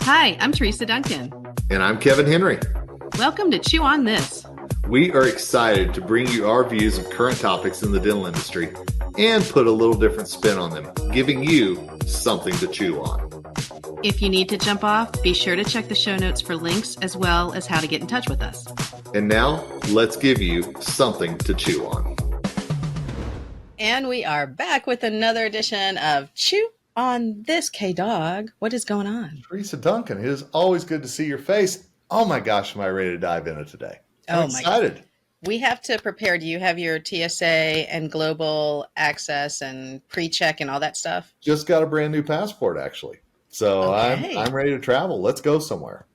Hi, I'm Teresa Duncan. And I'm Kevin Henry. Welcome to Chew on This. We are excited to bring you our views of current topics in the dental industry and put a little different spin on them, giving you something to chew on. If you need to jump off, be sure to check the show notes for links as well as how to get in touch with us. And now, let's give you something to chew on. And we are back with another edition of Chew on This, K-Dog. What is going on? Teresa Duncan, it is always good to see your face. Oh my gosh, am I ready to dive into today? I'm excited. We have to prepare. Do you have your TSA and global access and pre-check and all that stuff? Just got a brand new passport, actually. So okay. I'm ready to travel. Let's go somewhere.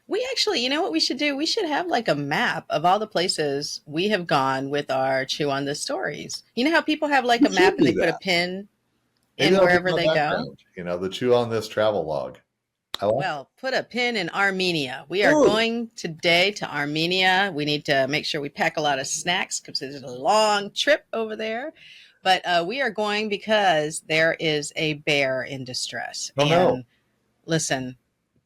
We actually, you know what we should do? We should have like a map of all the places we have gone with our Chew on This stories. You know how people have like a map and they put a pin in wherever they go? You know, the Chew on This travel log. Well, put a pin in Armenia. We are going today to Armenia. We need to make sure we pack a lot of snacks because it's a long trip over there. But we are going because there is a bear in distress. Oh, no. Listen,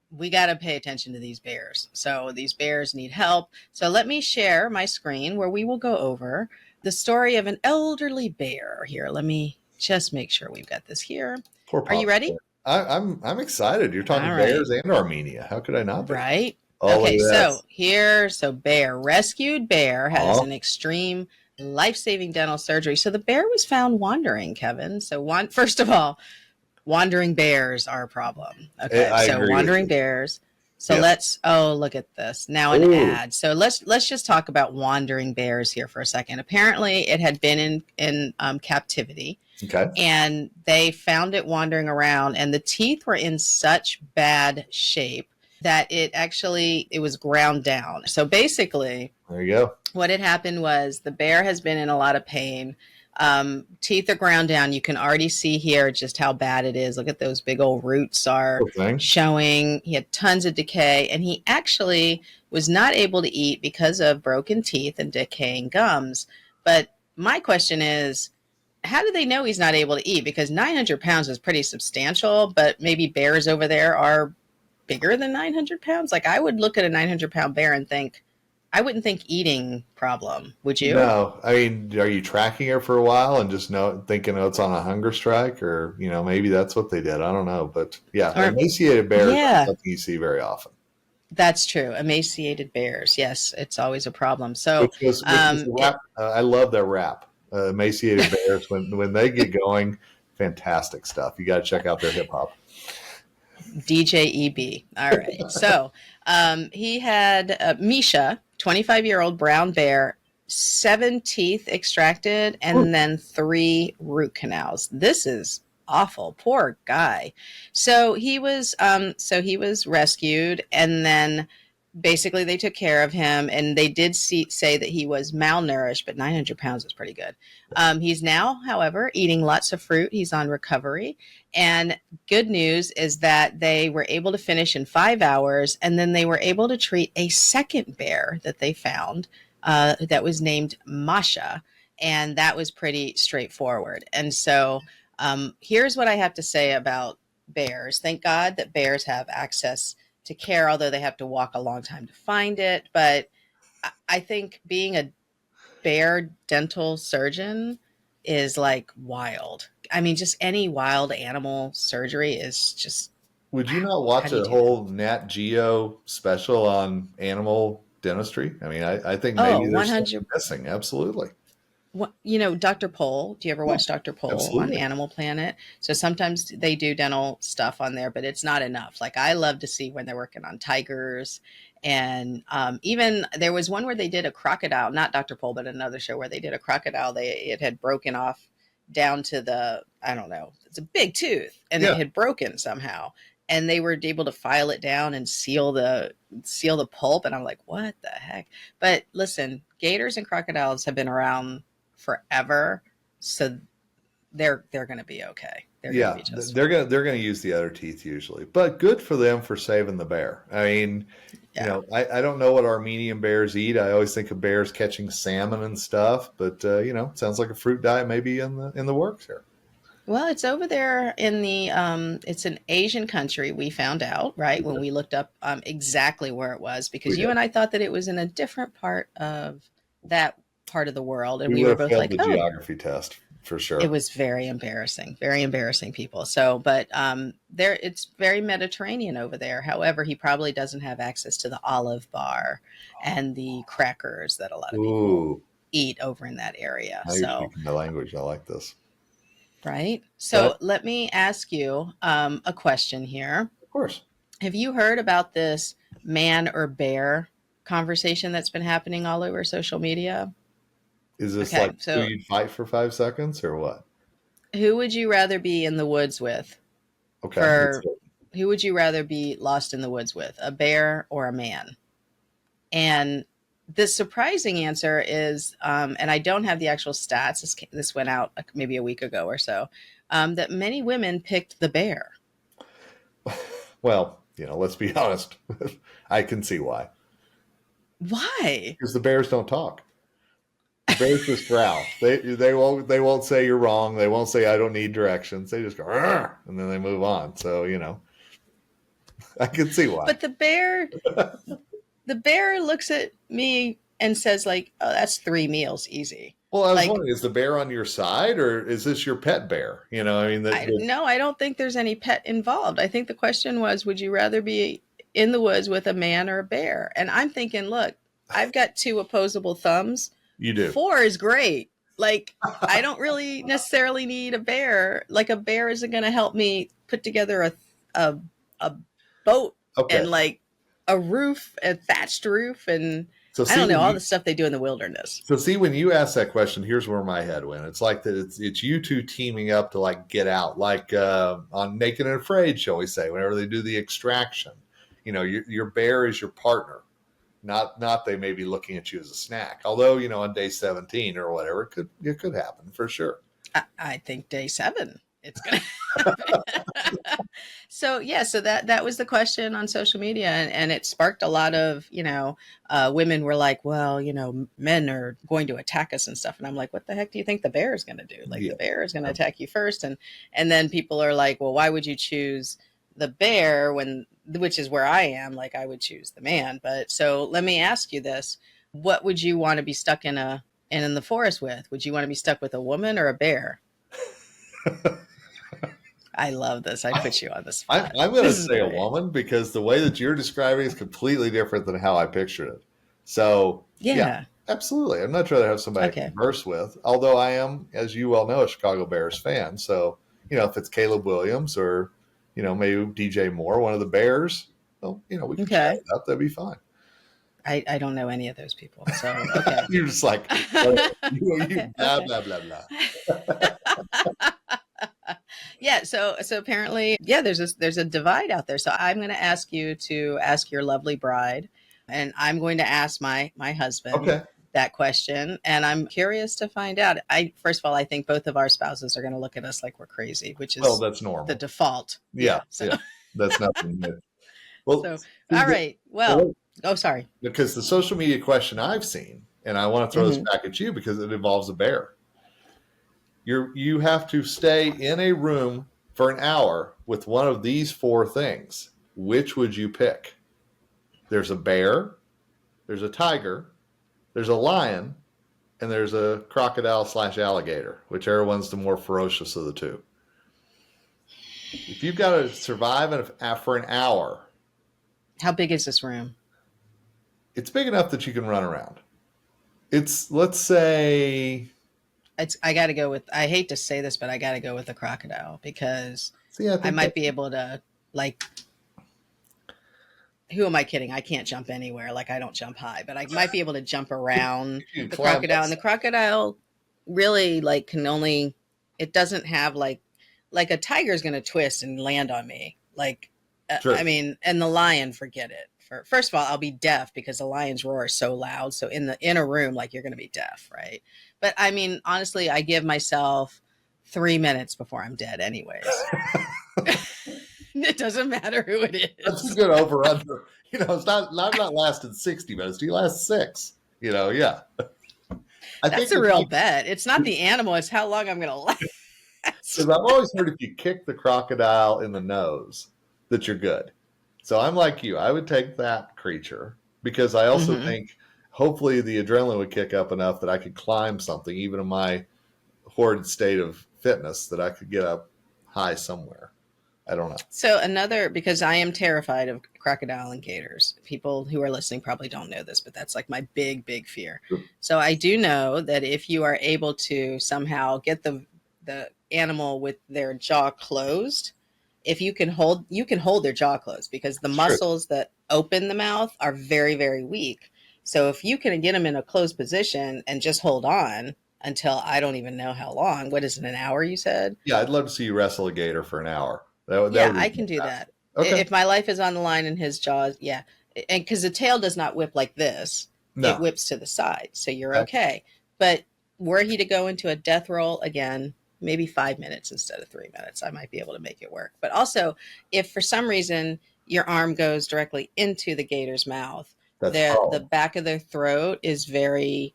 we got to pay attention to these bears. So these bears need help. So let me share my screen where we will go over the story of an elderly bear here. Let me just make sure we've got this here. Are you ready? I'm excited. You're talking bears and Armenia. How could I not be? Right. Okay, so bear, rescued bear has an extreme life-saving dental surgery. So the bear was found wandering, Kevin. So first of all, wandering bears are a problem. Okay, so wandering bears. So let's look at this. Now an ad. So let's just talk about wandering bears here for a second. Apparently it had been in captivity. Okay. And they found it wandering around, and the teeth were in such bad shape that it was ground down. So basically, there you go. What had happened was the bear has been in a lot of pain. Teeth are ground down. You can already see here just how bad it is. Look at those big old roots are showing. He had tons of decay, and he actually was not able to eat because of broken teeth and decaying gums. But my question is, how do they know he's not able to eat? Because 900 pounds is pretty substantial, but maybe bears over there are bigger than 900 pounds. Like I would look at a 900-pound bear and think, I wouldn't think eating problem. Would you? No. I mean, are you tracking her for a while and just thinking it's on a hunger strike, or, maybe that's what they did. I don't know. But yeah, emaciated bears are something you see very often. That's true. Emaciated bears. Yes, it's always a problem. So which was rap. I love their rap. Emaciated bears, when they get going, fantastic stuff. You got to check out their hip hop. DJ EB. All right. So he had Misha, 25-year-old brown bear, 7 teeth extracted and then 3 root canals. This is awful. Poor guy. So he was rescued, and then basically they took care of him, and they did say that he was malnourished, but 900 pounds is pretty good. He's now, however, eating lots of fruit. He's on recovery. And good news is that they were able to finish in 5 hours, and then they were able to treat a second bear that they found that was named Masha, and that was pretty straightforward. And so here's what I have to say about bears. Thank God that bears have access to care, although they have to walk a long time to find it. But I think being a bear dental surgeon is like wild. I mean, just any wild animal surgery is just. Would you not watch a whole Nat Geo special on animal dentistry? I mean, I think maybe there's something missing. Absolutely. Dr. Pol, do you ever watch Dr. Pol on Animal Planet? So sometimes they do dental stuff on there, but it's not enough. Like I love to see when they're working on tigers. And even there was one where they did a crocodile, not Dr. Pol, but another show where they did a crocodile. It had broken off down to I don't know, it's a big tooth, and it had broken somehow. And they were able to file it down and seal the pulp. And I'm like, what the heck? But listen, gators and crocodiles have been around forever, so they're going to be okay. They're going to use the other teeth usually, but good for them for saving the bear. I mean, I don't know what Armenian bears eat. I always think of bears catching salmon and stuff, but it sounds like a fruit diet maybe in the works here. Well, it's over there in the it's an Asian country, we found out, right, when we looked up exactly where it was, because We you did. and I thought that it was in a different part of that part of the world, and We we would were have both failed like, the "Oh, geography test for it sure. was very embarrassing people." So, but there it's very Mediterranean over there. However, he probably doesn't have access to the olive bar and the crackers that a lot of people Ooh, eat over in that area. now you're So, speaking my language. I like this. right? So, But let me ask you a question here. of course, Have you heard about this man or bear conversation that's been happening all over social media? is this like Okay, who so you'd fight for 5 seconds or what? who would you rather be in the woods with? Okay, let's For go. who would you rather be lost in the woods with, a bear or a man? And the surprising answer is, and I don't have the actual stats, this went out maybe a week ago or so, that many women picked the bear. Well, let's be honest. I can see why. Why? Because the bears don't talk. The bears just growl. They won't say you're wrong. They won't say I don't need directions. They just go "Arr!" and then they move on. So I can see why. But the bear looks at me and says like, "Oh, that's 3 meals easy." Well, I was Like, wondering, is the bear on your side or is this your pet bear? I mean, no, I don't think there's any pet involved. I think the question was, would you rather be in the woods with a man or a bear? And I'm thinking, look, I've got two opposable thumbs. you do. 4 is great. Like, I don't really necessarily need a bear. Like, a bear isn't going to help me put together a a boat Okay. and like a roof, a thatched roof, and So I see don't know when all you the stuff they do in the wilderness. so see when you ask that question, here's where my head went. It's like that. It's you two teaming up to like get out, like on Naked and Afraid, shall we say? Whenever they do the extraction, your bear is your partner. Not they may be looking at you as a snack. Although on day 17 or whatever, it could happen for sure. I think day 7 it's gonna happen. So yeah, so that was the question on social media, and it sparked a lot of women were like, well, men are going to attack us and stuff, and I'm like, what the heck do you think the bear is going to do? Like, Yeah. the bear is going to attack you first, and then people are like, well, why would you choose the bear which is where I am? Like, I would choose the man. But so let me ask you this: what would you want to be stuck in the forest with? Would you want to be stuck with a woman or a bear? I love this. I put you on the spot. I'm going to This is say a great. woman because the way that you're describing is completely different than how I pictured it. So, yeah, Yeah. absolutely. I'd much rather have somebody to Okay. converse with, although I am, as you well know, a Chicago Bears fan. So, if it's Caleb Williams or, maybe DJ Moore, one of the Bears, well, we can chat Okay. it up. That'd be fine. I don't know any of those people. So, okay. You're just like, you Okay. blah, Okay. blah, blah, blah. Yeah. So apparently, yeah, there's a divide out there. So I'm going to ask you to ask your lovely bride, and I'm going to ask my husband Okay. that question, and I'm curious to find out. First of all, I think both of our spouses are going to look at us like we're crazy, which Well, is that's the normal. default. Yeah. So Yeah. That's nothing new. Well, so see, all right. Well, oh, sorry. because the social media question I've seen, and I want to throw this Hmm. back at you because it involves a bear. You have to stay in a room for an hour with one of these 4 things. Which would you pick? There's a bear, there's a tiger, there's a lion, and there's a crocodile/alligator, whichever one's the more ferocious of the two. If you've got to survive for an hour, How big is this room? it's big enough that you can run around. It's, let's say, I got to go with. I hate to say this, but I got to go with the crocodile, because see, I I think might that be able to, like. Who am I kidding? I can't jump anywhere. Like, I don't jump high, but I might be able to jump around you the climb crocodile. And the that. crocodile really like can only. It doesn't have like a tiger is going to twist and land on me. Like, Sure. I mean, and the lion, forget it. First of all, I'll be deaf because the lion's roar is so loud. So in a room, like, you're going to be deaf, right? But I mean, honestly, I give myself 3 minutes before I'm dead, anyways. It doesn't matter who it That's a is. good over under. It's not. I'm not lasting 60 minutes. Do you last 6? Yeah. I think That's a real bet. It's not the animal; it's how long I'm going to last. Because I've always heard if you kick the crocodile in the nose, that you're good. So I'm like you. I would take that creature because I also Mm-hmm. think hopefully the adrenaline would kick up enough that I could climb something, even in my horrid state of fitness, that I could get up high somewhere. I don't know. So another, because I am terrified of crocodile and gators. People who are listening probably don't know this, but that's like my big, big fear. So I do know that if you are able to somehow get the animal with their jaw closed, if you can hold their jaw closed because the It's true. muscles that open the mouth are very, very weak. So if you can get them in a closed position and just hold on until I don't even know how long, what is it, an hour you said? Yeah, I'd love to see you wrestle a gator for an hour. That Yeah, would I be can do that. fantastic. Okay. If my life is on the line in his jaws, yeah. And because the tail does not whip like this, it No. whips to the side. So you're Okay. okay. But were he to go into a death roll again, maybe 5 minutes instead of 3 minutes, I might be able to make it work. But also, if for some reason your arm goes directly into the gator's mouth, That's the prone. back of their throat is very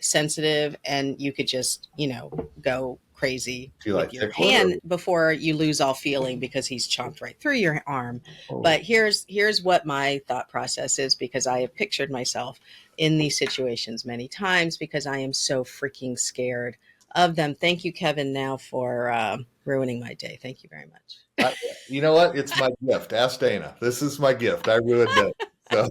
sensitive, and you could just go crazy Do you with like your tickle it or? hand before you lose all feeling because he's chomped right through your arm. Oh. But here's what my thought process is, because I have pictured myself in these situations many times because I am so freaking scared of them. Thank you, Kevin, now for ruining my day. Thank you very much. I, you know what? It's my gift. Ask Dana. This is my gift. I ruined it. So,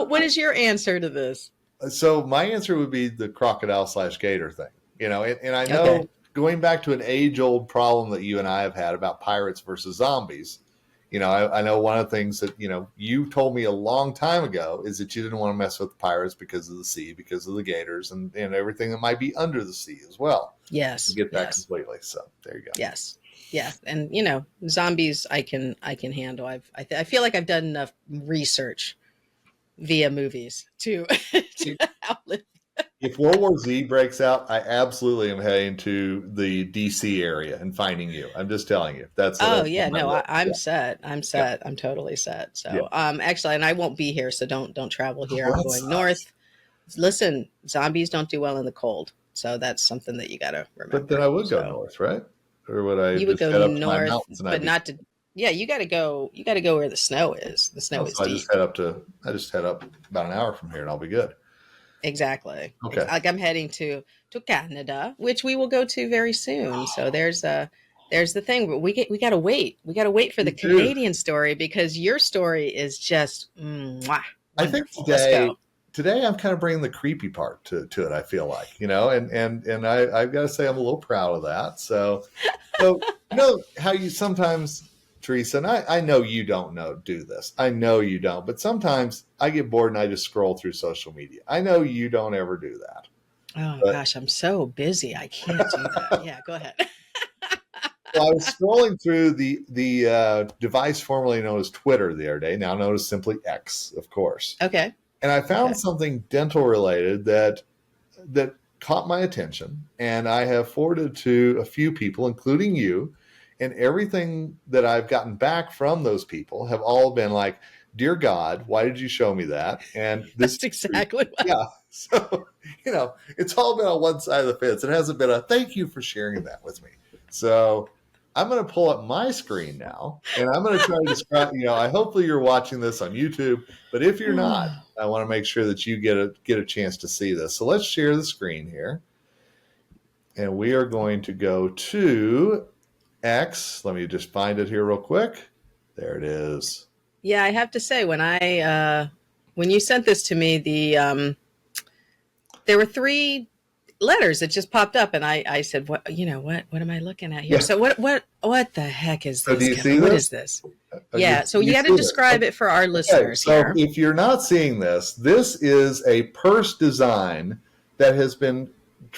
What is your answer to this? so my answer would be the crocodile slash gator thing. And I Okay. know going back to an age old problem that you and I have had about pirates versus zombies. I know one of the things that you told me a long time ago is that you didn't want to mess with the pirates because of the sea, because of the gators, and everything that might be under the sea as well. Yes. Get that Yes. completely. So there you go. Yes. Yeah. And zombies I can handle. I feel like I've done enough research via movies to to outlive. If World War Z breaks out, I absolutely am heading to the DC area and finding you. I'm just telling you. That's Oh on yeah, my no, list. I'm Yeah, set. I'm yeah, set. I'm totally set. yeah. So actually, and I won't be here, so don't travel here. Oh, I'm that going sucks. north. Listen, zombies don't do well in the cold. So that's something that you gotta But then remember. I would go So north, right? Or would I you would just go head up to my north, mountains and I'd but be not to, yeah, you gotta go where the snow is. The oh, snow is so deep. I just head up about an hour from here and I'll be good. Exactly. Okay. Like I'm heading to Canada, which we will go to very soon. So there's the thing, but we gotta wait. We gotta wait for the Me too. Canadian story because your story is just I think wonderful. Let's go. today I'm kind of bringing the creepy part to it, I feel like, and I've got to say I'm a little proud of that. So how you sometimes, Teresa, and I know you don't do this. I know you don't, but sometimes I get bored and I just scroll through social media. I know you don't ever do that. Oh But gosh, I'm so busy. I can't do that. Yeah, go ahead. well, I was scrolling through the device formerly known as Twitter the other day, now known as simply X, of course. Okay. And I found Okay. something dental related that caught my attention, and I have forwarded to a few people, including you, and everything that I've gotten back from those people have all been like, "Dear God, why did you show me that?" And this, That's exactly what. yeah. So it's all been on one side of the fence. It hasn't been a thank you for sharing that with me. So I'm going to pull up my screen now, and I'm going to try to describe. I hopefully you're watching this on YouTube, but if you're not, I want to make sure that you get a chance to see this. So let's share the screen here, and we are going to go to X. Let me just find it here real quick. There it is. Yeah, I have to say when you sent this to me, there were three letters that just popped up, and I said, what am I looking at here? Yeah. So what the heck is So do this, you Kevin? see What this? is this? Yeah, so you got see to this? describe it for our Okay, listeners so here. if you're not seeing this, this is a purse design that has been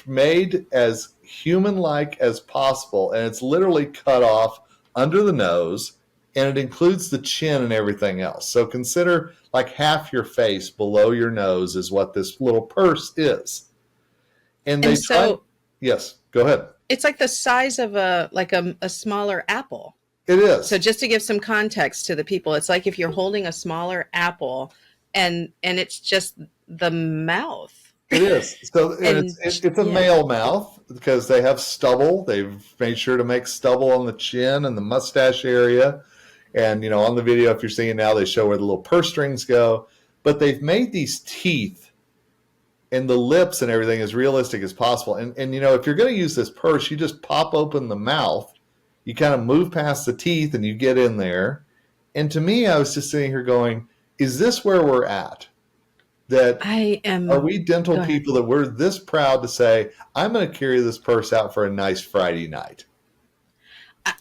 made as human-like as possible, and it's literally cut off under the nose, and it includes the chin and everything else. So consider like half your face below your nose is what this little purse is. And And they tried, so yes, go ahead. it's like the size of a smaller apple. It So is. just to give some context to the people, it's like if you're holding a smaller apple and it's just the mouth. It is. So And it's a yeah, male mouth because they have stubble. They've made sure to make stubble on the chin and the mustache area. And, on the video, if you're seeing now, they show where the little purse strings go. But they've made these teeth and the lips and everything as realistic as possible. And if you're going to use this purse, you just pop open the mouth. You kind of move past the teeth and you get in there. And to me, I was just sitting here going, is this where we're at? That I are am. we dental Go ahead. people that we're this proud to say, I'm going to carry this purse out for a nice Friday night?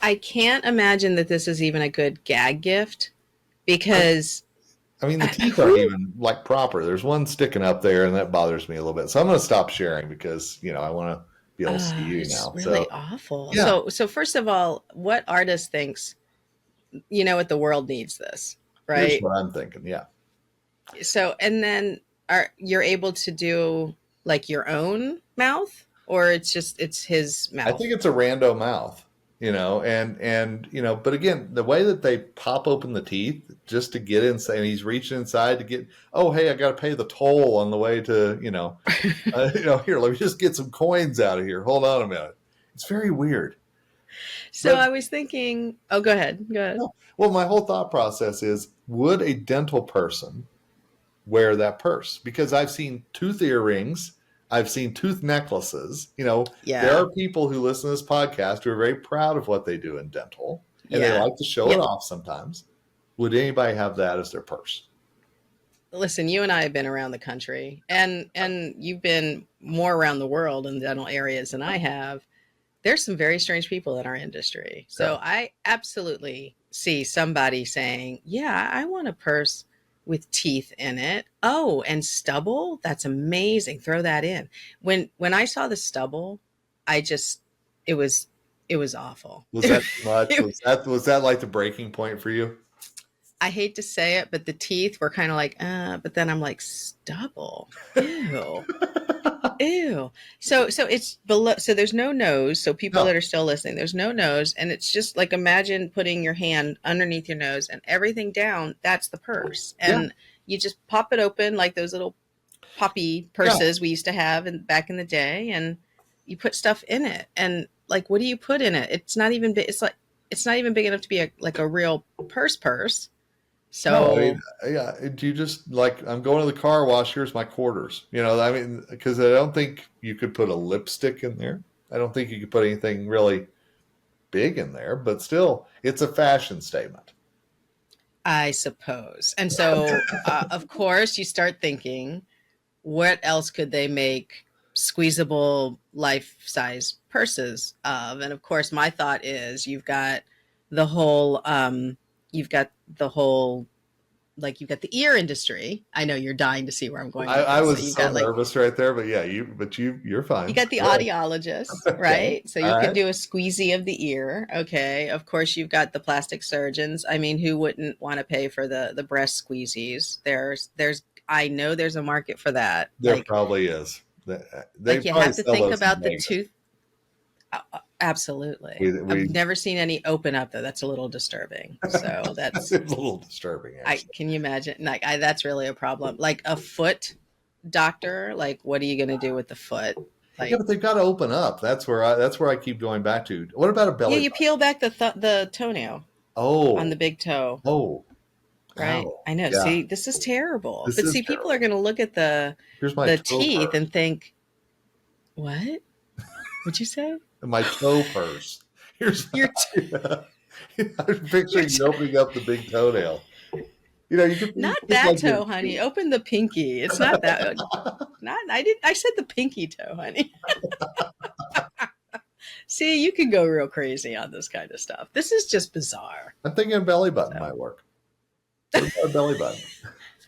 I can't imagine that this is even a good gag gift I, because I mean, the teeth aren't who even like proper. There's one sticking up there, and that bothers me a little bit. So I'm going to stop sharing because I want to be able to see you it's now. really So awful. yeah, So first of all, what artist thinks what the world needs this, here's right? what I'm thinking. Yeah, So and then you're able to do like your own mouth, or it's his I mouth. think it's a rando mouth. And but again, the way that they pop open the teeth just to get inside, and he's reaching inside to get. Oh, hey, I got to pay the toll on the way to. Here, let me just get some coins out of here. Hold on a minute. It's very weird. So But I was thinking, oh, go ahead, go ahead. no. Well, my whole thought process is, would a dental person wear that purse? Because I've seen tooth earrings, I've seen tooth necklaces. There Yeah, are people who listen to this podcast who are very proud of what they do in dental, and they yeah, like to show yeah. it off sometimes. Would anybody have that as their purse? Listen, you and I have been around the country, and you've been more around the world in dental areas than I have. There's some very strange people in our industry. Yeah. So I absolutely see somebody saying, "Yeah, I want a purse with teeth in it. Oh, and stubble? That's amazing. Throw that in." When I saw the stubble, I just it was it was awful. Was that too much? It Was that like the breaking point for you? I hate to say it, but the teeth were kind of like, but then I'm like, stubble. Ew. Ew. So it's below, so there's no nose. So people No. that are still listening, there's no nose. And it's just like, imagine putting your hand underneath your nose and everything down. That's the purse. Yeah. And you just pop it open like those little poppy Yeah. purses we used to have back in the day. And you put stuff in it. And like, what do you put in it? It's not even big. It's like, it's not even big enough to be like a real purse. No, I mean, So yeah. Do you just like, I'm going to the car wash? Here's my quarters. I mean, because I don't think you could put a lipstick in there. I don't think you could put anything really big in there, but still, it's a fashion statement. I suppose. And so, of course, you start thinking, what else could they make squeezable life size purses of? And of course, my thought is the whole, you've got the whole, like you've got the ear industry. I know you're dying to see where I'm going I, with I this. So was you've so got like nervous right there, but yeah, you're you fine. got the Go ahead. audiologist, Okay. right? So All you could right. do a squeezy of the ear. Okay. Of course, you've got the plastic surgeons. I mean, who wouldn't want to pay for the breast squeezies? I know there's a market for that. There probably is. They Like you probably have to sell think those in about the Vegas. tooth. Absolutely. I've We never seen any open up though. That's a little disturbing. So it's that's, a little disturbing, actually. can you imagine? Like, that's really a problem. Like a foot doctor, like, what are you going to do with the foot? Yeah, Like, but they've got to open up. That's where I keep going back to. What about a yeah, belly you button? peel back the toenail on Oh, the big toe, oh, right? ow. I know. Yeah, See, this is terrible. this But is see, people are terrible. going to look at Here's my the toe teeth purse. and think, "What? What'd you say? My toe purse. Here's Your I'm your picturing you toe? opening up the big toenail. You could Not think that like toe, honey. Open the pinky. It's not that. Not I did. I said the pinky toe, honey. See, you can go real crazy on this kind of stuff. This is just bizarre. I'm thinking a belly button So might work. What about a belly button?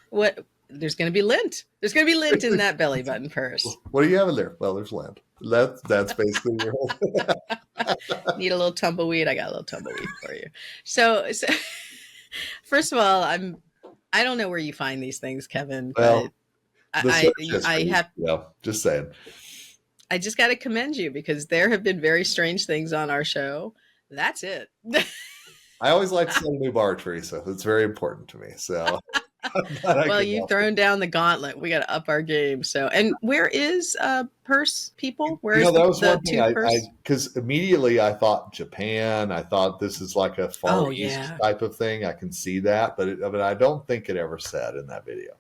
what? There's going to be lint. There's going to be lint in that belly button purse. What do you have in there? Well, there's land. That's basically your whole. Need a little tumbleweed? I got a little tumbleweed for you. So first of all, I don't know where you find these things, Kevin, Well, but the search I history. have Yeah, just saying. I just got to commend you because there have been very strange things on our show. That's it. I always like to set a new bar, Teresa. It's very important to me. So But I Well, can you've help. thrown down the gauntlet. We got to up our game. So, and where is purse people? Where is That was the one thing tooth purse? because immediately I thought Japan. I thought this is like a Far Oh East yeah, type of thing. I can see that, but I don't think it ever said in that video.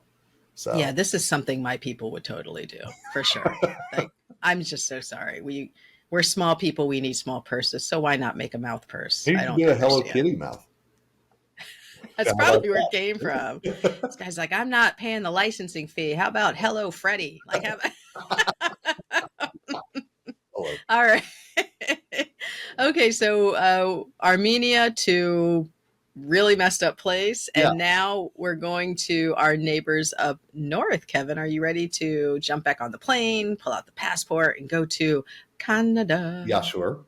yeah. So This is something my people would totally do for sure. Like, I'm just so sorry. We're small people. We need small purses. So why not make a mouth purse? you I can don't do a Hello understand. Kitty mouth. That's How about probably where it came from. This guy's like, I'm not paying the licensing fee. How about Hello Freddy? Like, how Hello. all right. Okay, so Armenia to really messed up place, Yeah, and now we're going to our neighbors up north. Kevin, are you ready to jump back on the plane, pull out the passport, and go to Canada? yeah, sure.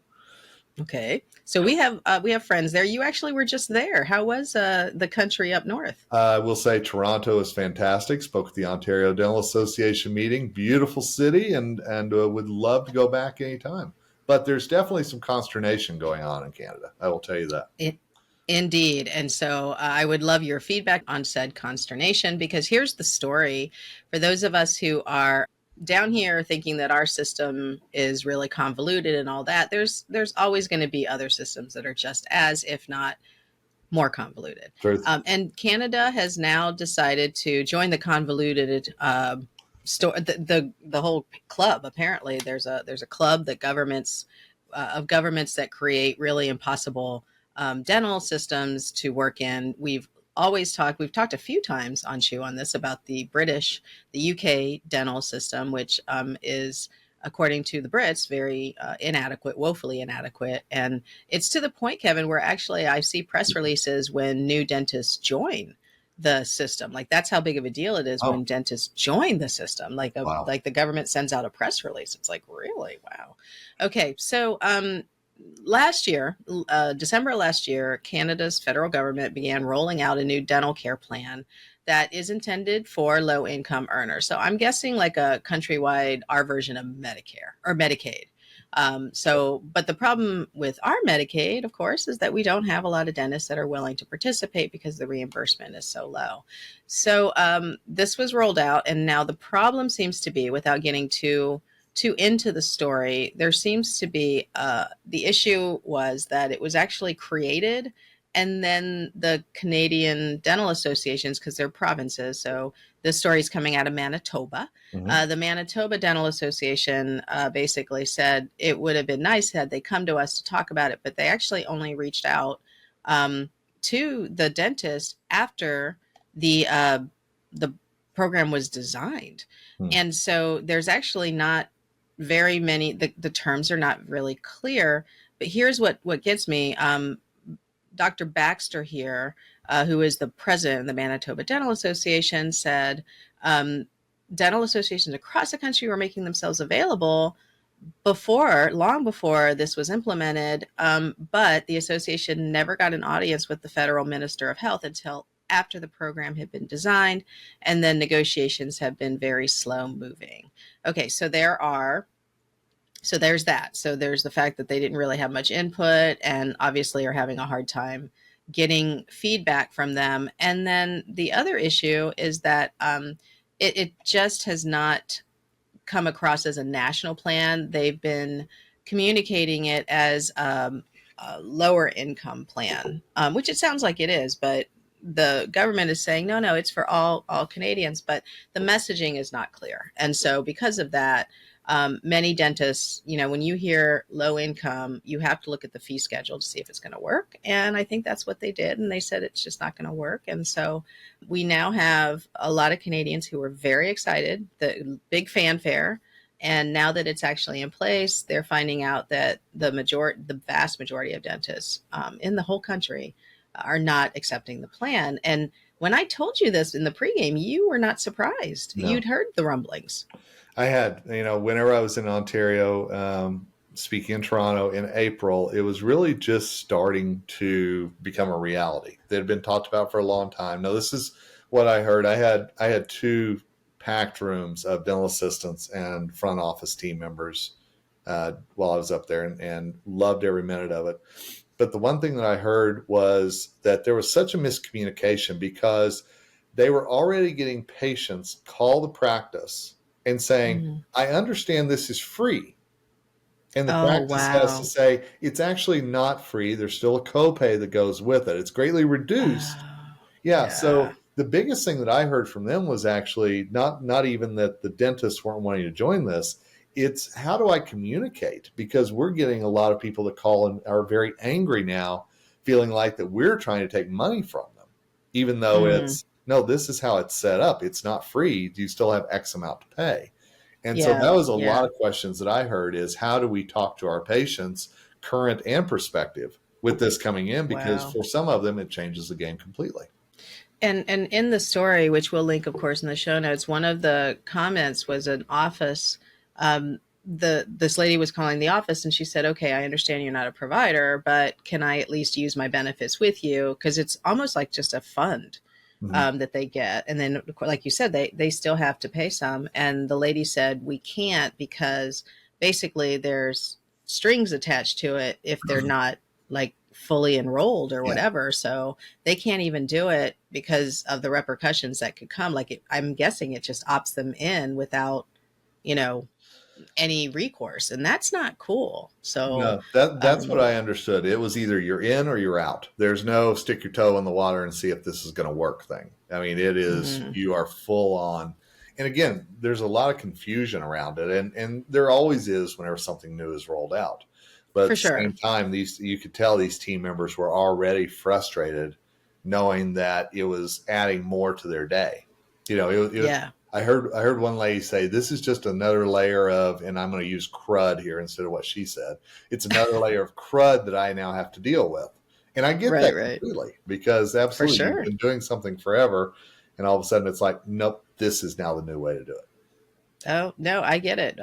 Okay, so we have friends there. You actually were just there. How was the country up north? I will say Toronto is fantastic. Spoke at the Ontario Dental Association meeting. Beautiful city, and would love to go back anytime. But there's definitely some consternation going on in Canada. I will tell you that. It, Indeed. And so I would love your feedback on said consternation because here's the story for those of us who are down here thinking that our system is really convoluted and all that. There's always going to be other systems that are just as, if not more convoluted. Truth. And Canada has now decided to join the convoluted the whole club. Apparently, there's a club that governments that create really impossible dental systems to work in. We've talked a few times on Chew on this about the UK dental system, which is, according to the Brits, very inadequate, woefully inadequate. And it's to the point, Kevin, where actually I see press releases when new dentists join the system. Like, that's how big of a deal it is when Oh, dentists join the system. wow. Like the government sends out a press release. It's like, really? Wow. Okay, so last year, December last year, Canada's federal government began rolling out a new dental care plan that is intended for low income earners. So I'm guessing like a countrywide, our version of Medicare or Medicaid. But the problem with our Medicaid, of course, is that we don't have a lot of dentists that are willing to participate because the reimbursement is so low. So this was rolled out, and now the problem seems to be, without getting too into the story, there seems to be the issue was that it was actually created, and then the Canadian dental associations, because they're provinces, so this story is coming out of Manitoba. Hmm. The Manitoba Dental Association basically said it would have been nice had they come to us to talk about it, but they actually only reached out um, to the dentist after the program was designed. Hmm. And so there's actually not very many, the terms are not really clear. But here's what gets me. Dr. Baxter here, who is the president of the Manitoba Dental Association, said dental associations across the country were making themselves available long before this was implemented. But the association never got an audience with the federal minister of health until after the program had been designed, and then negotiations have been very slow moving. Okay, so there's that. So there's the fact that they didn't really have much input and obviously are having a hard time getting feedback from them. And then the other issue is that it just has not come across as a national plan. They've been communicating it as a lower income plan, which it sounds like it is, but the government is saying no, it's for all Canadians, but the messaging is not clear. And so because of that, many dentists, when you hear low income, you have to look at the fee schedule to see if it's going to work. And I think that's what they did. And they said it's just not going to work. And so we now have a lot of Canadians who are very excited, the big fanfare. And now that it's actually in place, they're finding out that the vast majority of dentists in the whole country are not accepting the plan. And when I told you this in the pregame, you were not surprised. No. You'd heard the rumblings. I had, whenever I was in Ontario, speaking in Toronto in April, it was really just starting to become a reality that had been talked about for a long time. Now, this is what I heard. I had two packed rooms of dental assistants and front office team members while I was up there, and loved every minute of it. But the one thing that I heard was that there was such a miscommunication because they were already getting patients call the practice and saying, Mhm. I understand this is free. And the Oh, practice has to wow. say, it's actually not free. There's still a copay that goes with it. It's greatly reduced. Oh, Yeah. yeah. So the biggest thing that I heard from them was actually not even that the dentists weren't wanting to join this. It's how do I communicate? Because we're getting a lot of people that call and are very angry now, feeling like that we're trying to take money from them, even though Mm, it's no, this is how it's set up. It's not free. You still have X amount to pay. And so yeah, that was a lot yeah. of questions that I heard is how do we talk to our patients, current and prospective, with this coming in? Because Wow. for some of them, it changes the game completely. And in the story, which we'll link, of course, in the show notes, one of the comments was an office. This lady was calling the office, and she said, "Okay, I understand you're not a provider, but can I at least use my benefits with you? Because it's almost like just a fund Mhm. that they get, and then, like you said, they still have to pay some." And the lady said, "We can't because basically there's strings attached to it if they're not like fully enrolled or Yeah. whatever. So they can't even do it because of the repercussions that could come. Like I'm guessing it just opts them in without, you know, any recourse, and that's not cool. So, No, that's what um, I understood. It was either you're in or you're out. There's no stick your toe in the water and see if this is going to work thing. I mean, it is mm, you are full on. And again, there's a lot of confusion around it, and there always is whenever something new is rolled out. But at for the same sure. time, these you could tell these team members were already frustrated, knowing that it was adding more to their day. Yeah. I heard one lady say, "This is just another layer of," and I'm going to use crud here instead of what she said. It's another layer of crud that I now have to deal with, and I get Right. that Right. completely because For absolutely you've sure. been doing something forever, and all of a sudden it's like, nope, this is now the new way to do it. Oh, no, I get it.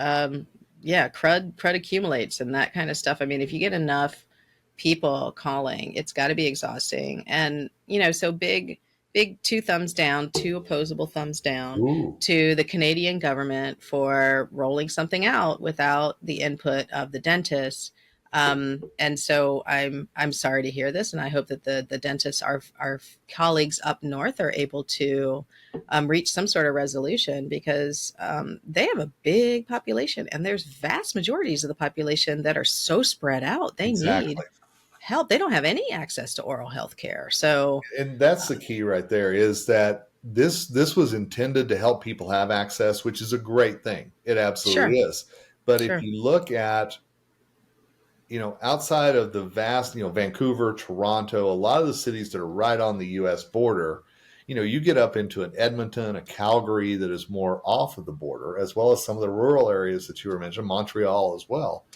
Yeah, crud accumulates and that kind of stuff. I mean, if you get enough people calling, it's got to be exhausting. And, so big two thumbs down, two opposable thumbs down Ooh, to the Canadian government for rolling something out without the input of the dentist. And so I'm sorry to hear this, and I hope that the dentists, our colleagues up north, are able to reach some sort of resolution because they have a big population, and there's vast majorities of the population that are so spread out. They exactly. need help. They don't have any access to oral health care. So, And that's uh, the key right there is that this was intended to help people have access, which is a great thing. It absolutely sure, is. But if sure. you look at outside of the vast, Vancouver, Toronto, a lot of the cities that are right on the US border, you get up into an Edmonton, a Calgary that is more off of the border, as well as some of the rural areas that you were mentioning, Montreal as well.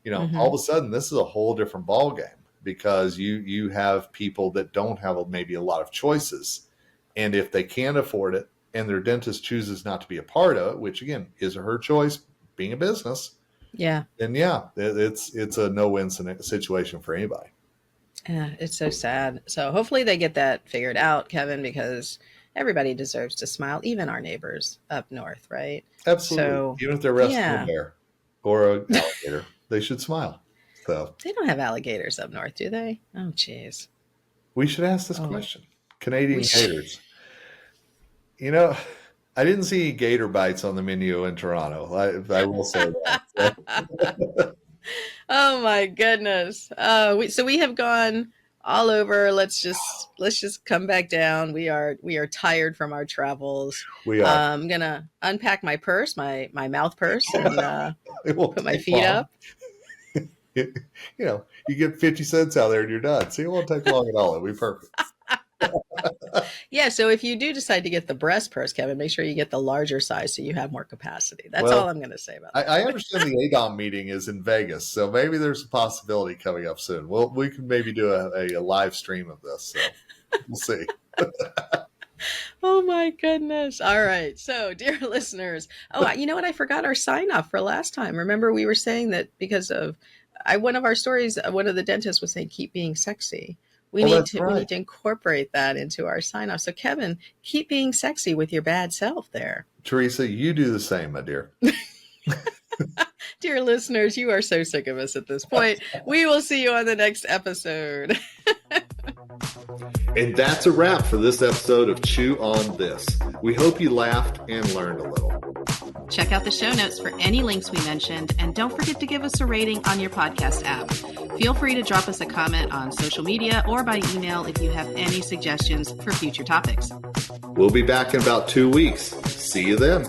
All Hmm. of a sudden this is a whole different ball game because you have people that don't have maybe a lot of choices. And if they can't afford it and their dentist chooses not to be a part of it, which again is her choice being a business, Yeah. then yeah, it's a no-win situation for anybody. Yeah, it's so sad. So hopefully they get that figured out, Kevin, because everybody deserves to smile, even our neighbors up north, right? Absolutely. So, Even if they're rescuing a yeah. bear or an alligator, they should smile. So They don't have alligators up north, do they? Oh, jeez. we should ask this Oh, question. we Canadian should. gators. You know, I didn't see gator bites on the menu in Toronto. I will say that. So, Oh my goodness. So we have gone all over. Let's just come back down. We are tired from our travels. we are. I'm gonna unpack my purse, my mouth purse, and It won't put my take feet long. up. You get 50 cents out there and you're done. See, it won't take long at all. It'll be perfect. Yeah, so if you do decide to get the breast purse, Kevin, make sure you get the larger size so you have more capacity. That's all Well, I'm going to say about I that. understand the ADOM meeting is in Vegas, so maybe there's a possibility coming up soon. We can maybe do a live stream of this. So we'll see. Oh my goodness. All right. So, dear listeners, you know what? I forgot our sign off for last time. Remember, we were saying that because of one of our stories, one of the dentists was saying, keep being sexy. We Oh, need that's to we right. need to incorporate that into our sign off. So, Kevin, keep being sexy with your bad self there. Teresa, you do the same, my dear. Dear listeners, you are so sick of us at this point. We will see you on the next episode. And that's a wrap for this episode of Chew on This. We hope you laughed and learned a little. Check out the show notes for any links we mentioned, and don't forget to give us a rating on your podcast app. Feel free to drop us a comment on social media or by email if you have any suggestions for future topics. We'll be back in about 2 weeks. See you then.